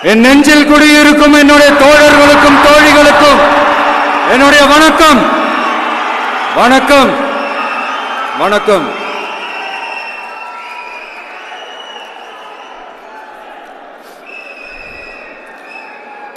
என் நெஞ்சில் குடியிருக்கும் என்னுடைய தோழர்களுக்கும் தோழிகளுக்கும் என்னுடைய வணக்கம் வணக்கம் வணக்கம்.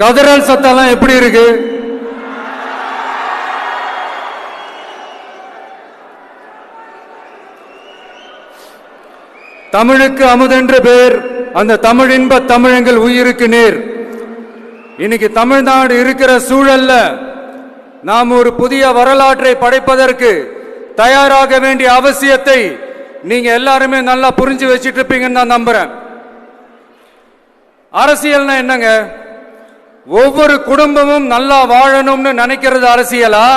கதறல் சத்தம்லாம் எப்படி இருக்கு? தமிழுக்கு அமுதென்று பேர், அந்த தமிழ் இன்ப தமிழங்கள் உயிருக்கு நேர். இன்னைக்கு தமிழ்நாடு இருக்கிற சூழல்ல நாம் ஒரு புதிய வரலாற்றை படைப்பதற்கு தயாராக வேண்டிய அவசியத்தை நீங்க எல்லாருமே நல்லா புரிஞ்சு வச்சிட்டு இருப்பீங்கன்னு நான் நம்புறேன். அரசியல்னா என்னங்க? ஒவ்வொரு குடும்பமும் நல்லா வாழணும்னு நினைக்கிறது அரசியலா?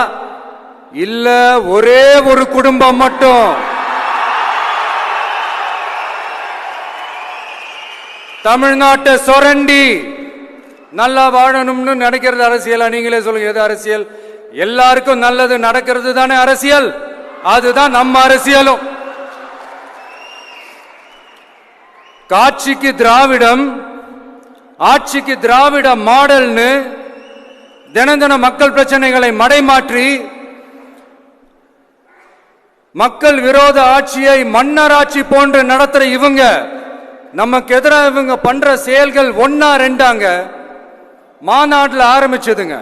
இல்ல ஒரே ஒரு குடும்பம் மட்டும் தமிழ்நாட்டை சொரண்டி நல்லா வாழணும்னு நினைக்கிறது அரசியலா? நீங்களே சொல்லுங்க, எது அரசியல்? எல்லாருக்கும் நல்லது நடக்கிறது தானே அரசியல். அதுதான் நம்ம அரசியலும். காட்சிக்கு திராவிடம், ஆட்சிக்கு திராவிட மாடல்னு தினம் தினம் மக்கள் பிரச்சனைகளை மடைமாற்றி மக்கள் விரோத ஆட்சியை மன்னராட்சி போன்று நடத்துற இவங்க நமக்கு எதிராக இவங்க பண்ற செயல்கள் ஒன்னா ரெண்டாங்க. மாநாட்டில் ஆரம்பிச்சதுங்க.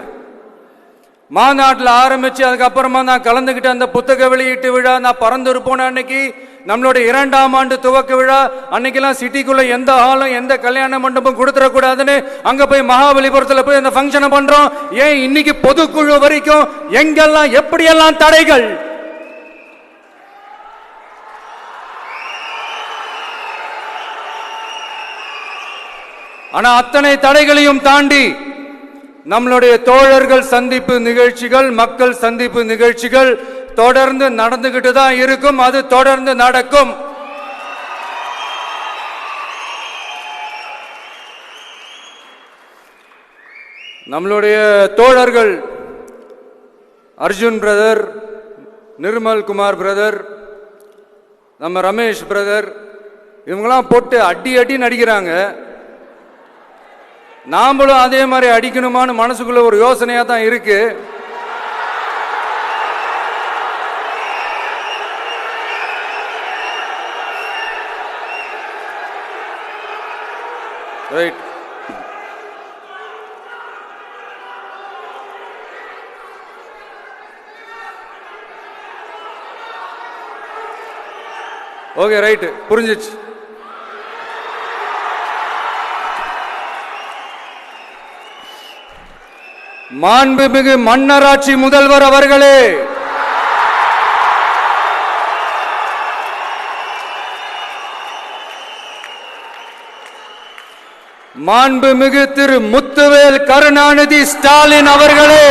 மாநாட்டில் ஆரம்பிச்சு அதுக்கப்புறமா நான் கலந்துகிட்ட அந்த புத்தக வெளியீட்டு விழா, நான் பறந்துரு போன அன்னைக்கு நம்மளுடைய 2ஆம் ஆண்டு துவக்க விழா அன்னைக்கெல்லாம் சிட்டிக்குள்ள எந்த ஹாலும் எந்த கல்யாண மண்டபம் கொடுத்துடக்கூடாதுன்னு அங்க போய் மகாபலிபுரத்தில் போய் அந்த ஃபங்க்ஷனை பண்றோம். ஏன் இன்னைக்கு பொதுக்குழு வரைக்கும் எங்கெல்லாம் எப்படியெல்லாம் தடைகள்? ஆனா அத்தனை தடைகளையும் தாண்டி நம்மளுடைய தோழர்கள் சந்திப்பு நிகழ்ச்சிகள், மக்கள் சந்திப்பு நிகழ்ச்சிகள் தொடர்ந்து நடந்துகிட்டு தான் இருக்கும். அது தொடர்ந்து நடக்கும். நம்மளுடைய தோழர்கள் அர்ஜுன் பிரதர், நிர்மல் குமார் பிரதர், நம்ம ரமேஷ் பிரதர், இவங்கெல்லாம் போட்டு அடி அடி நடிக்கிறாங்க. நாமளும் அதே மாதிரி அடிக்கணுமான்னு மனசுக்குள்ள ஒரு யோசனையா தான் இருக்கு. ரைட். ஓகே, ரைட், புரிஞ்சிச்சு. மாண்புமிகு மன்னராட்சி முதல்வர் அவர்களே, மாண்புமிகு திரு முத்துவேல் கருணாநிதி ஸ்டாலின் அவர்களே,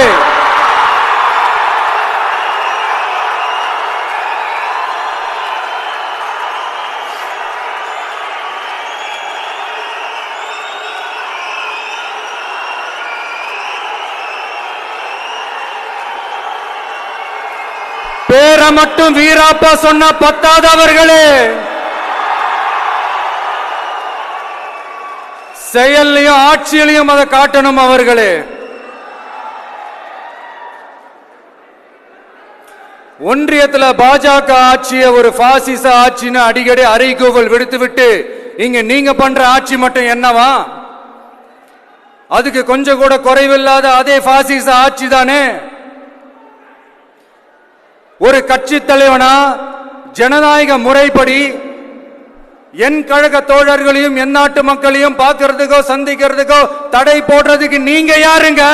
பேரை மட்டும் வீராப்பா சொன்ன பத்தாதவர்களே, செயல்லையும் ஆட்சியிலையும் அதை காட்டணும் அவர்களே. ஒன்றியத்தில் பாஜக ஆட்சியை ஒரு பாசிச ஆட்சின்னு அடிக்கடி அறைகூவல் விடுத்துவிட்டு இங்க நீங்க பண்ற ஆட்சி மட்டும் என்னவா? அதுக்கு கொஞ்சம் கூட குறைவில்லாத அதே பாசிச ஆட்சி தானே. ஒரு கட்சி தலைவனா ஜனநாயக முறைப்படி என் கழக தோழர்களையும் என் நாட்டு மக்களையும் பார்க்கறதுக்கோ சந்திக்கிறதுக்கோ தடை போடுறதுக்கு நீங்க யாருங்க?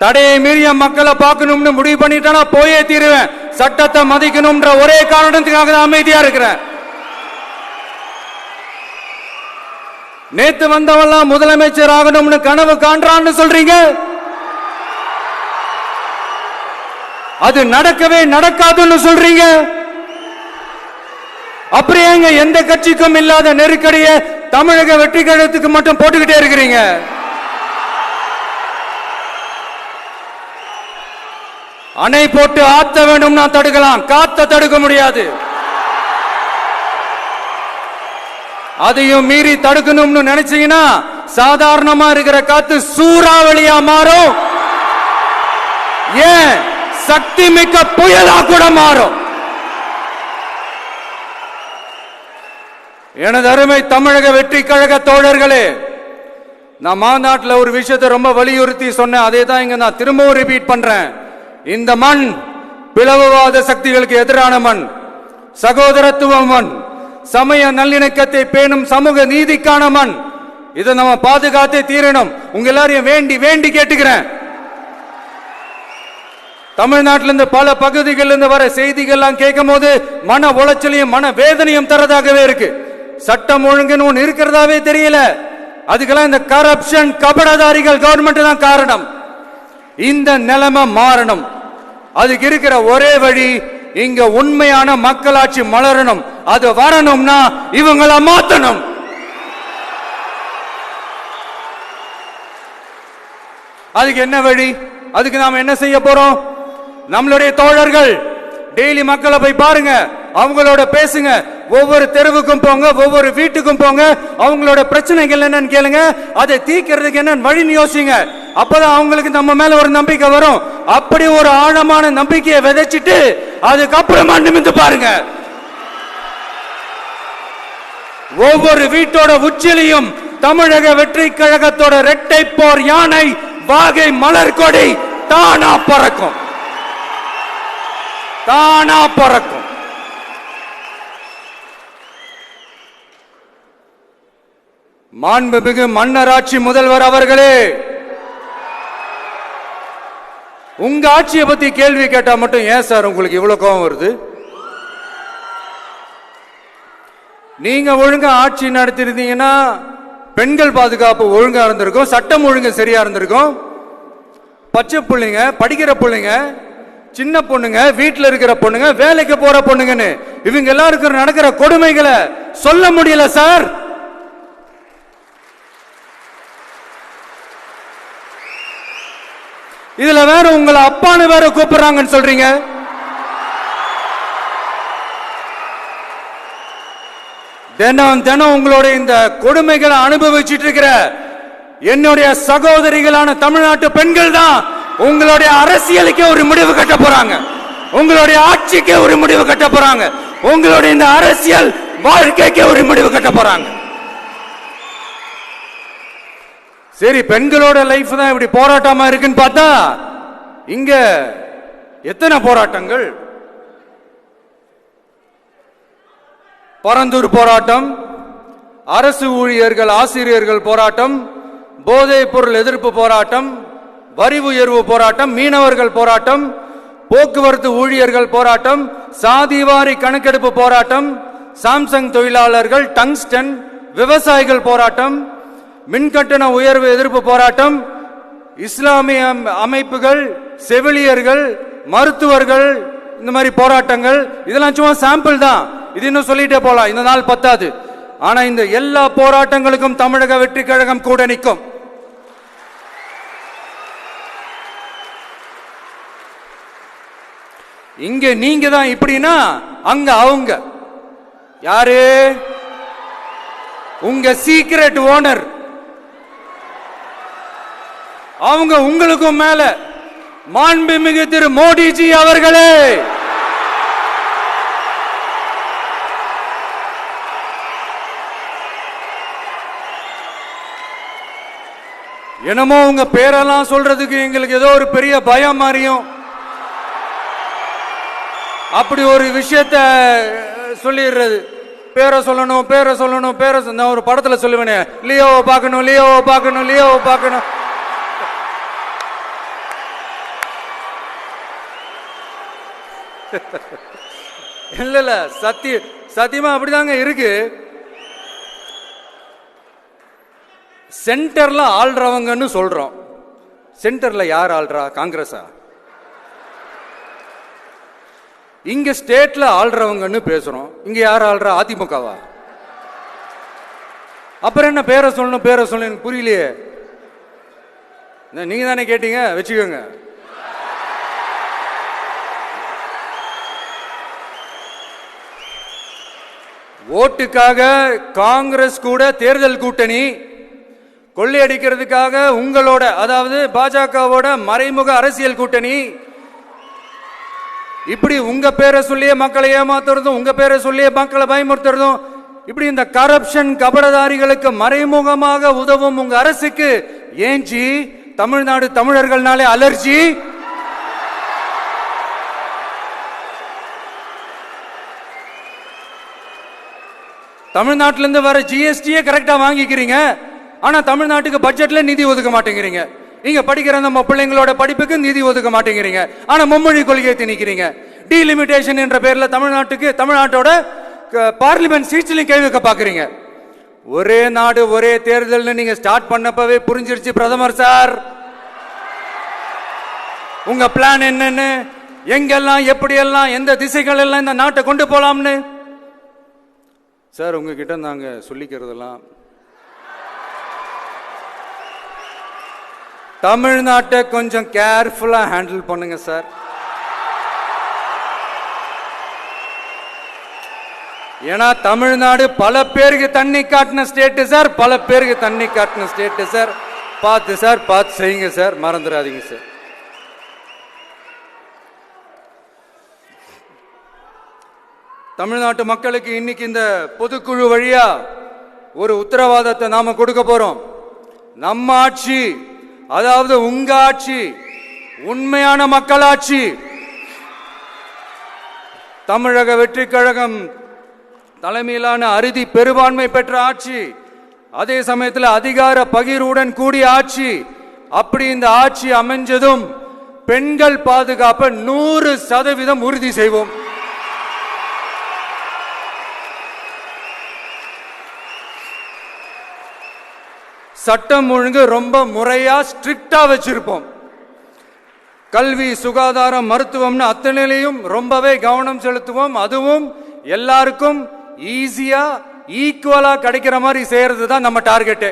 தடையை மீறிய மக்களை பார்க்கணும்னு முடிவு பண்ணிட்டா போயே தீருவேன். சட்டத்தை மதிக்கணும்ன்ற ஒரே காரணத்துக்காக தான் அமைதியா இருக்கிறேன். நேத்து வந்தவெல்லாம் முதலமைச்சர் ஆகணும்னு கனவு காண்றான்னு சொல்றீங்க. அது நடக்கவே நடக்காதுன்னு சொல்றீங்க. அப்படியே எந்த கட்சிக்கும் இல்லாத நெருக்கடியை தமிழக வெற்றி கழகத்துக்கு மட்டும் போட்டுக்கிட்டே இருக்கிறீங்க. அணை போட்டு ஆத்த வேண்டும்னா தடுக்கலாம், காத்த தடுக்க முடியாது. அதையும் மீறி தடுக்கணும்னு நினைச்சீங்கன்னா சாதாரணமா இருக்கிற காத்து சூறாவளியா மாறும். ஏன் சக்தி மிக்க புயலா கூட மாறும். எனது அருமை தமிழக வெற்றி கழக தோழர்களே, நான் மாநாட்டில் ஒரு விஷயத்தை ரொம்ப வலியுறுத்தி சொன்னேன். அதே தான் இங்க நான் திரும்பவும் ரிப்பீட் பண்றேன். இந்த மண் பிளவுவாத சக்திகளுக்கு எதிரான மண், சகோதரத்துவ மண், சமய நல்லிணக்கத்தை பேணும் சமூக நீதிக்கான மண். இதை நம்ம பாதுகாத்தே தீரணும். உங்க எல்லாரையும் வேண்டி வேண்டி கேட்டுக்கிறேன். தமிழ்நாட்டிலிருந்து பல பகுதிகளிலிருந்து வர செய்திகள்லாம் கேட்கும் போது மன உளைச்சலையும் மன வேதனையும் தரதாகவே இருக்கு. சட்டம் ஒழுங்குன்னு ஒன்று இருக்கிறதாவே தெரியல. அதுக்கெல்லாம் இந்த கரப்ஷன் கபடதாரிகள் கவர்மெண்ட் தான் காரணம். இந்த நிலைமை மாறணும். அதுக்கு இருக்கிற ஒரே வழி, இங்க உண்மையான மக்களாட்சி மலரணும். அது வரணும்னா இவங்கள மாத்தணும். அதுக்கு என்ன வழி? அதுக்கு நாம என்ன செய்ய போறோம்? நம்மளுடைய தோழர்கள் டெய்லி மக்களை போய் பாருங்க, அவங்களோட பேசுங்க, ஒவ்வொரு தெருவுக்கும் போங்க, ஒவ்வொரு வீட்டுக்கும் போங்க, அவங்களோட பிரச்சனைகள் என்னன்னு கேளுங்க, அதை தீர்க்கிறதுக்கு என்ன வழின்னு யோசிங்க. அப்பதான் அவங்களுக்கு நம்ம மேல ஒரு நம்பிக்கை வரும். அப்படி ஒரு ஆழமான நம்பிக்கையை விதைச்சிட்டு அதுக்கப்புறமா நிமிந்து பாருங்க. ஒவ்வொரு வீட்டோட உச்சிலையும் தமிழக வெற்றி கழகத்தோட இரட்டை போர் யானை வாகை மலர் கொடி தானா பறக்கும், தானா பறக்கும். மாண்புமிகு மன்னராட்சி முதல்வர் அவர்களே, உங்க ஆட்சியை பத்தி கேள்வி கேட்டா மட்டும் ஏன் சார் உங்களுக்கு இவ்வளவு கோபம் வருது? நீங்க ஒழுங்கா ஆட்சி நடத்திருந்தீங்கன்னா பெண்கள் பாதுகாப்பு ஒழுங்கா இருந்திருக்கும், சட்டம் ஒழுங்கு சரியா இருந்திருக்கும். பச்சை பிள்ளைங்க, படிக்கிற பிள்ளைங்க, சின்ன பொண்ணுங்க, வீட்டுல இருக்கிற பொண்ணுங்க, வேலைக்கு போற பொண்ணுங்கன்னு இவங்க எல்லாருக்கும் நடக்கிற கொடுமைகளை சொல்ல முடியல சார். இதுல வேற உங்களை அப்பான்னு வேற கூப்பிடுறாங்கன்னு சொல்றீங்க. தினம் தினம் உங்களுடைய இந்த கொடுமைகளை அனுபவிச்சுட்டு இருக்கிற என்னுடைய சகோதரிகளான தமிழ்நாட்டு பெண்கள் தான் உங்களுடைய அரசியலுக்கே ஒரு முடிவு கட்ட போறாங்க, உங்களுடைய ஆட்சிக்கே ஒரு முடிவு கட்ட போறாங்க, உங்களுடைய இந்த அரசியல் வாழ்க்கைக்கே ஒரு முடிவு கட்ட போறாங்க. சரி, பெண்களோட லைஃப் தான் இப்படி போராட்டமா இருக்குன்னு பார்த்தா இங்க எத்தனை போராட்டங்கள்? பரந்தூர் போராட்டம், அரசு ஊழியர்கள் ஆசிரியர்கள் போராட்டம், போதைப் பொருள் எதிர்ப்பு போராட்டம், வரி உயர்வு போராட்டம், மீனவர்கள் போராட்டம், போக்குவரத்து ஊழியர்கள் போராட்டம், சாதிவாரி கணக்கெடுப்பு போராட்டம், சாம்சங் தொழிலாளர்கள், டங்ஸ்டன், விவசாயிகள் போராட்டம், மின்கட்டண உயர்வு எதிர்ப்பு போராட்டம், இஸ்லாமிய அமைப்புகள், செவிலியர்கள், மருத்துவர்கள், இந்த மாதிரி போராட்டங்கள். இதெல்லாம் சும்மா சாம்பிள் தான். இது இன்னும் சொல்லிட்டே போலாம், இந்த நாள் பத்தாது. ஆனா இந்த எல்லா போராட்டங்களுக்கும் தமிழக வெற்றி கழகம் கூட நிற்கும். இங்க நீங்க தான் இப்படின்னா அங்க அவங்க யாரு? உங்க சீக்ரெட் ஓனர். அவங்க உங்களுக்கும் மேல மாண்புமிகு திரு மோடிஜி அவர்களே, என்னமோ உங்க பேரெல்லாம் சொல்றதுக்கு எங்களுக்கு ஏதோ ஒரு பெரிய பயம் மாதிரியும் அப்படி ஒரு விஷயத்த சொல்லிடுறது. பேரை சொல்லணும், பேரை சொல்லணும், பேரை நான் ஒரு படத்துல சொல்லுவேனே, லியோவை பார்க்கணும், லியோவை பார்க்கணும், லியோவை பார்க்கணும். இல்ல இல்ல, சத்தியமா அப்படிதாங்க இருக்கு. சென்டர்ல ஆள்றவங்கன்னு சொல்றோம். சென்டர்ல யார் ஆள்றா? காங்கிரஸா? இங்க ஸ்டேட்ல ஆள்றவங்கன்னு பேசுறோம். இங்க யார் ஆள்றா? அதிமுகவா? அப்புறம் என்ன பேரை சொல்லணும், பேரை சொல்லணும்? புரியலையே. நீங்க தானே கேட்டீங்க, வச்சுக்கோங்க. ஓட்டுக்காக காங்கிரஸ் கூட தேர்தல் கூட்டணி, கொள்ளையடிக்கிறதுக்காக உங்களோட அதாவது பாஜகவோட மறைமுக அரசியல் கூட்டணி, இப்படி உங்க பேரை சொல்லியே மக்களை ஏமாத்துறதும் உங்க பேரை சொல்லியே மக்களை பயமுறுத்துறதும், இப்படி இந்த கரப்ஷன் கபடதாரிகளுக்கு மறைமுகமாக உதவும் உங்க அரசுக்கு ஏஞ்சி தமிழ்நாடு தமிழர்கள்னாலே அலர்ஜி. தமிழ்நாட்டிலிருந்து வர ஜிஎஸ்டியே கரெக்டா வாங்கிக்கிறீங்க, ஆனா தமிழ்நாட்டுக்கு பட்ஜெட்ல நிதி ஒதுக்க மாட்டேங்கிறீங்க. இங்க படிக்கிற நம்ம பிள்ளைங்களோட படிப்புக்கு நிதி ஒதுக்க மாட்டேங்கிறீங்க, ஆனா மும்மொழி கொள்கையை திணிக்கிறீங்க. டீலிமிட்டேஷன் என்ற பேர்ல தமிழ்நாட்டோட பார்லிமெண்ட் சீட்ஸ்லயும் கை வைக்க பாக்குறீங்க. ஒரே நாடு ஒரே தேர்தல் நீங்க ஸ்டார்ட் பண்ணப்பவே புரிஞ்சிருச்சு பிரதமர் சார் உங்க பிளான் என்னன்னு, எங்கெல்லாம் எப்படியெல்லாம் எந்த திசைகள் எல்லாம் இந்த நாட்டை கொண்டு போலாம்னு. சார் உங்ககிட்ட நாங்க சொல்லிக்கிறதெல்லாம் தமிழ்நாட்டை கொஞ்சம் கேர்ஃபுல்லா ஹேண்டில் பண்ணுங்க சார். ஏன்னா தமிழ்நாடு பல பேருக்கு தண்ணி காட்டின ஸ்டேட் சார், பல பேருக்கு தண்ணி காட்டின ஸ்டேட் சார். பார்த்து செய்யுங்க சார், மறந்துடாதீங்க சார். தமிழ்நாட்டு மக்களுக்கு இன்னைக்கு இந்த பொதுக்குழு வழியா ஒரு உத்தரவாதத்தை நாம கொடுக்க போறோம். நம்ம ஆட்சி, அதாவது உங்க ஆட்சி, உண்மையான மக்களாட்சி, தமிழக வெற்றி கழகம் தலைமையிலான அறுதி பெரும்பான்மை பெற்ற ஆட்சி, அதே சமயத்தில் அதிகார பகிர்வுடன் கூடிய ஆட்சி. அப்படி இந்த ஆட்சி அமைஞ்சதும் பெண்கள் பாதுகாப்பை 100% உறுதி செய்வோம். சட்டம் ஒழுங்கு ரொம்ப முறையா ஸ்ட்ரிக்டா வச்சிருப்போம். கல்வி, சுகாதாரம், மருத்துவம்னு அத்தனையிலையும் ரொம்பவே கவனம் செலுத்துவோம். அதுவும் எல்லாருக்கும் ஈஸியா ஈக்குவலா கிடைக்கிற மாதிரி செய்யறது தான் நம்ம டார்கெட்.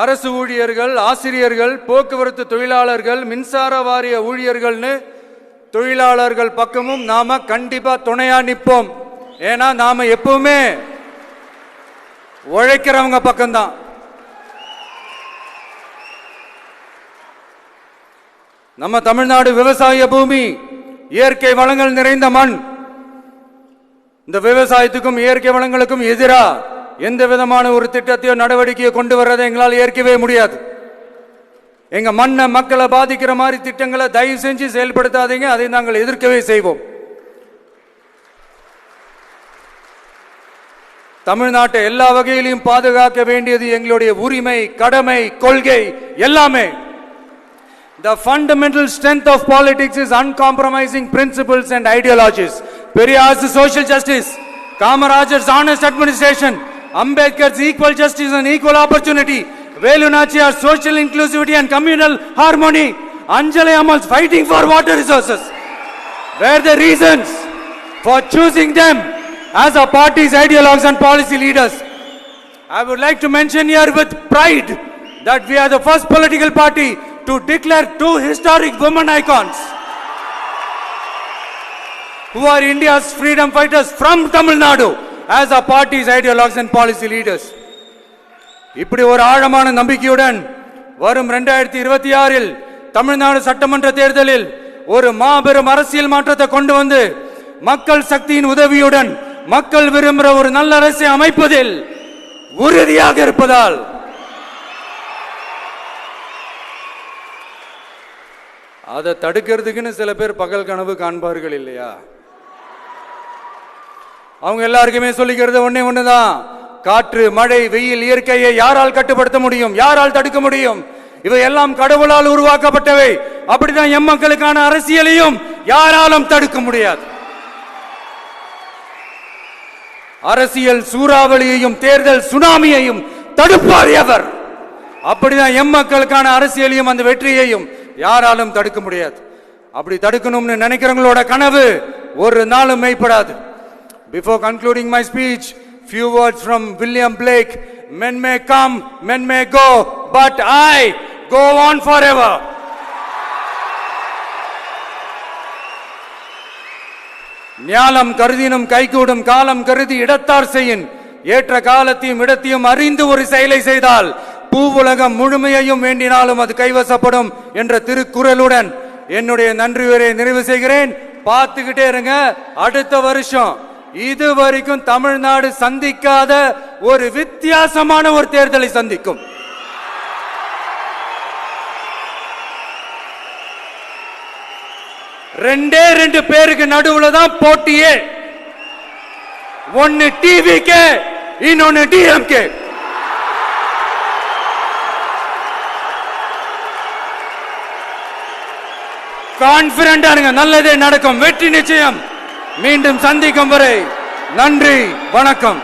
அரசு ஊழியர்கள், ஆசிரியர்கள், போக்குவரத்து தொழிலாளர்கள், மின்சார வாரிய ஊழியர்கள்னு தொழிலாளர்கள் பக்கமும் நாம கண்டிப்பா துணையா நிற்போம். ஏன்னா நாம எப்பவுமே உழைக்கிறவங்க பக்கம்தான். நம்ம தமிழ்நாடு விவசாய பூமி, இயற்கை வளங்கள் நிறைந்த மண். இந்த விவசாயத்துக்கும் இயற்கை வளங்களுக்கும் எதிரா எந்த விதமான ஒரு திட்டத்தையோ நடவடிக்கையோ கொண்டு வர்றதை எங்களால் ஏற்கவே முடியாது. எங்க மண்ணை மக்களை பாதிக்கிற மாதிரி திட்டங்களை தயவு செஞ்சு செயல்படுத்தாதீங்க, அதை நாங்கள் எதிர்க்கவே செய்வோம். தமிழ்நாட்டை எல்லா வகையிலும் பாதுகாக்க வேண்டியது எங்களுடைய உரிமை, கடமை, கொள்கை எல்லாமே. The fundamental strength of politics is uncompromising principles and ideologies. Periyar's social justice, Kamarajar's honest administration, Ambedkar's equal justice and equal opportunity, Velu Nachiyar's social inclusivity and communal harmony, Anjali Amal's fighting for water resources were the reasons for choosing them as our party's ideologues and policy leaders. I would like to mention here with pride that we are the first political party to declare two historic women icons who are India's freedom fighters from Tamil Nadu as our party's ideologues and policy leaders. இப்படி ஒரு ஆழமான நம்பிக்கையுடன் வரும் 2026 தமிழ்நாடு சட்டமன்ற தேர்தலில் ஒரு மாபெரும் அரசியல் மாற்றத்தை கொண்டு வந்து மக்கள் சக்தியின் உதவியுடன் மக்கள் விரும்புகிற ஒரு நல்ல அரசை அமைப்பதில் உறுதியாக இருப்பதால் அதை தடுக்கிறதுக்குன்னு சில பேர் பகல் கனவு காண்பார்கள் இல்லையா? அவங்க எல்லாருக்குமே சொல்லிக்கிறது ஒண்ணுதான், காற்று, மழை, வெயில், இயற்கையை யாரால் கட்டுப்படுத்த முடியும்? யாரால் தடுக்க முடியும்? இவை எல்லாம் கடவுளால் உருவாக்கப்பட்டவை. அப்படிதான் எம் மக்களுக்கான அரசியலையும் யாராலும் தடுக்க முடியாது. அரசியல் சூறாவளியையும் தேர்தல் சுனாமியையும் தடுப்பார் எவர். அப்படிதான் எம் மக்களுக்கான அரசியலையும் அந்த வெற்றியையும் யாராலும் தடுக்க முடியாது. அப்படி தடுக்கணும்னு நினைக்கிறவங்களோட கனவு ஒரு நாளும் மெய்ப்படாது. Before concluding my speech, few words from William Blake. Men may come, men may go, but I go on forever. ஞானம் கருதினும் கைகூடும் காலம் கருதி இடத்தார் செய்யின் ஏற்ற காலத்தையும் இடத்தையும் அறிந்து ஒரு செயலை செய்தால் பூவுலகம் முழுமையையும் வேண்டினாலும் அது கைவசப்படும் என்ற திருக்குறளுடன் என்னுடைய நன்றி உரையை நிறைவு செய்கிறேன். பார்த்துக்கிட்டே இருங்க. அடுத்த வருஷம் இது வரைக்கும் தமிழ்நாடு சந்திக்காத ஒரு வித்தியாசமான ஒரு தேர்தலை சந்திக்கும். ரெண்டே ரெண்டு பேருக்கு நடுவுல தான் போட்டியே. ஒன்னு டிவிகே, இன்னொன்னு டிஎம்கே. கான்பிடண்டா இருங்க, நல்லதே நடக்கும், வெற்றி நிச்சயம். மீண்டும் சந்திக்கும் வரை நன்றி, வணக்கம்.